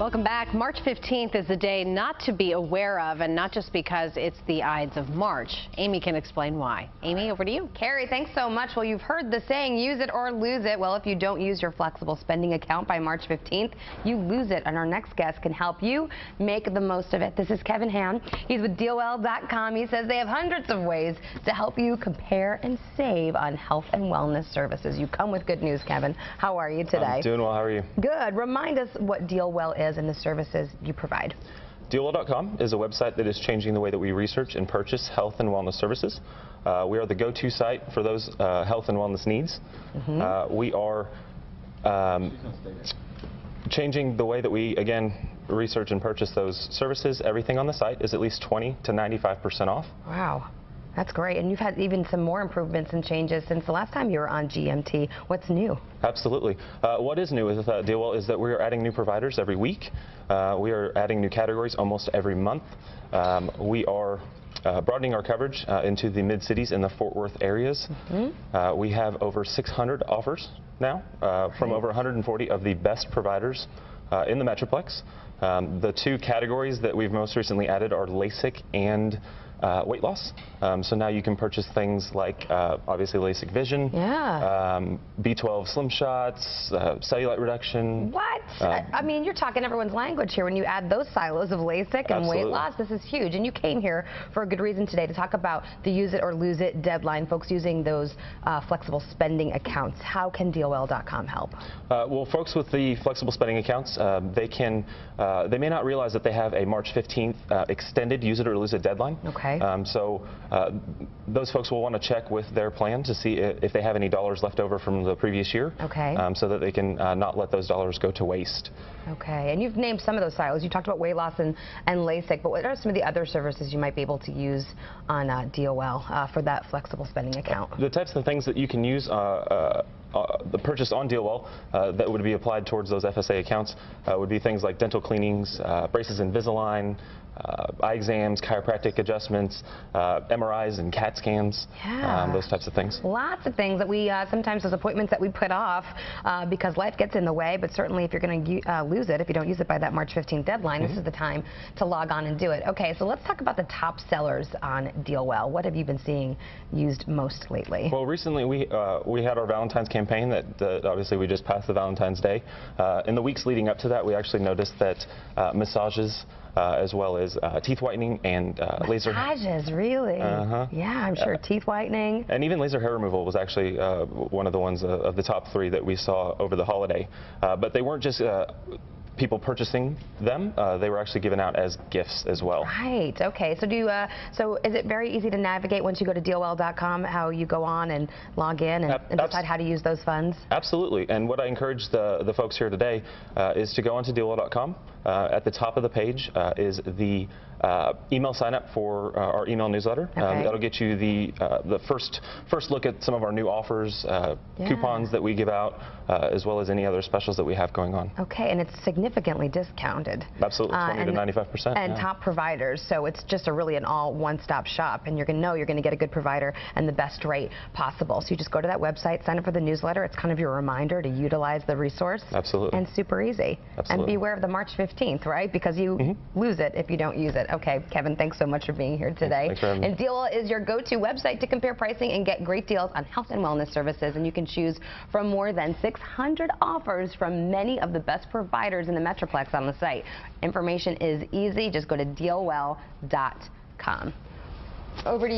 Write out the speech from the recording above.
Welcome back. March 15th is the day not to be aware of, and not just because it's the Ides of March. Amy can explain why. Amy, over to you. Carrie, thanks so much. Well, you've heard the saying, use it or lose it. Well, if you don't use your flexible spending account by March 15th, you lose it. And our next guest can help you make the most of it. This is Hann. He's with DealWell.com. He says they have hundreds of ways to help you compare and save on health and wellness services. You come with good news, Kevin. How are you today? I'm doing well. How are you? Good. Remind us what DealWell is and the services you provide. DealWell.com is a website that is changing the way that we research and purchase health and wellness services. We are the go-to site for those health and wellness needs. We are changing the way that we, again, research and purchase those services. Everything on the site is at least 20 to 95% off. Wow. That's great. And you've had even some more improvements and changes since the last time you were on GMT. What's new? Absolutely. What is new with DealWell is that we are adding new providers every week. We are adding new categories almost every month. We are broadening our coverage into the mid-cities and the Fort Worth areas. We have over 600 offers now from over 140 of the best providers in the Metroplex. The two categories that we've most recently added are LASIK and weight loss. So now you can purchase things like obviously LASIK vision, B12 slim shots, cellulite reduction. What? I mean, you're talking everyone's language here when you add those silos of LASIK and weight loss. This is huge. And you came here for a good reason today to talk about the use it or lose it deadline, folks using those flexible spending accounts. How can DealWell.com help? Well, folks with the flexible spending accounts, they may not realize that they have a March 15th extended use it or lose it deadline. Okay. So those folks will want to check with their plan to see if they have any dollars left over from the previous year. Okay. So that they can not let those dollars go to waste. Okay. And you've named some of those silos. You talked about weight loss and LASIK, but what are some of the other services you might be able to use on DealWell for that flexible spending account? The types of things that you can use the purchase on DealWell that would be applied towards those FSA accounts would be things like dental cleanings, braces Invisalign, eye exams, chiropractic adjustments, MRIs and CAT scans, those types of things. Lots of things that we sometimes those appointments that we put off because life gets in the way, but certainly if you're going to lose it, if you don't use it by that March 15th deadline, this is the time to log on and do it. Okay, so let's talk about the top sellers on DealWell. What have you been seeing used most lately? Well, recently we had our Valentine's campaign that obviously we just passed the Valentine's Day. In the weeks leading up to that, we actually noticed that massages as well as teeth whitening and laser. Massages, really? Yeah, I'm sure. Teeth whitening. And even laser hair removal was actually one of the ones of the top three that we saw over the holiday. But they weren't just people purchasing them, they were actually given out as gifts as well. Right. Okay. So so is it very easy to navigate once you go to DealWell.com how you go on and log in and decide how to use those funds? Absolutely. And what I encourage the folks here today is to go onto DealWell.com. At the top of the page is the email sign up for our email newsletter. That'll get you the first look at some of our new offers, coupons that we give out, as well as any other specials that we have going on. Okay, and it's significantly discounted. Absolutely, 20 to 95%. And top providers, so it's just really an all one-stop shop, and you're going to know you're going to get a good provider and the best rate possible. So you just go to that website, sign up for the newsletter. It's kind of your reminder to utilize the resource. Absolutely. And super easy. Absolutely. And beware of the March 15th, right? Because you lose it if you don't use it. Okay, Kevin, thanks so much for being here today. Thanks for having me. And DealWell is your go-to website to compare pricing and get great deals on health and wellness services. And you can choose from more than 600 offers from many of the best providers in the Metroplex on the site. Information is easy. Just go to DealWell.com. Over to you.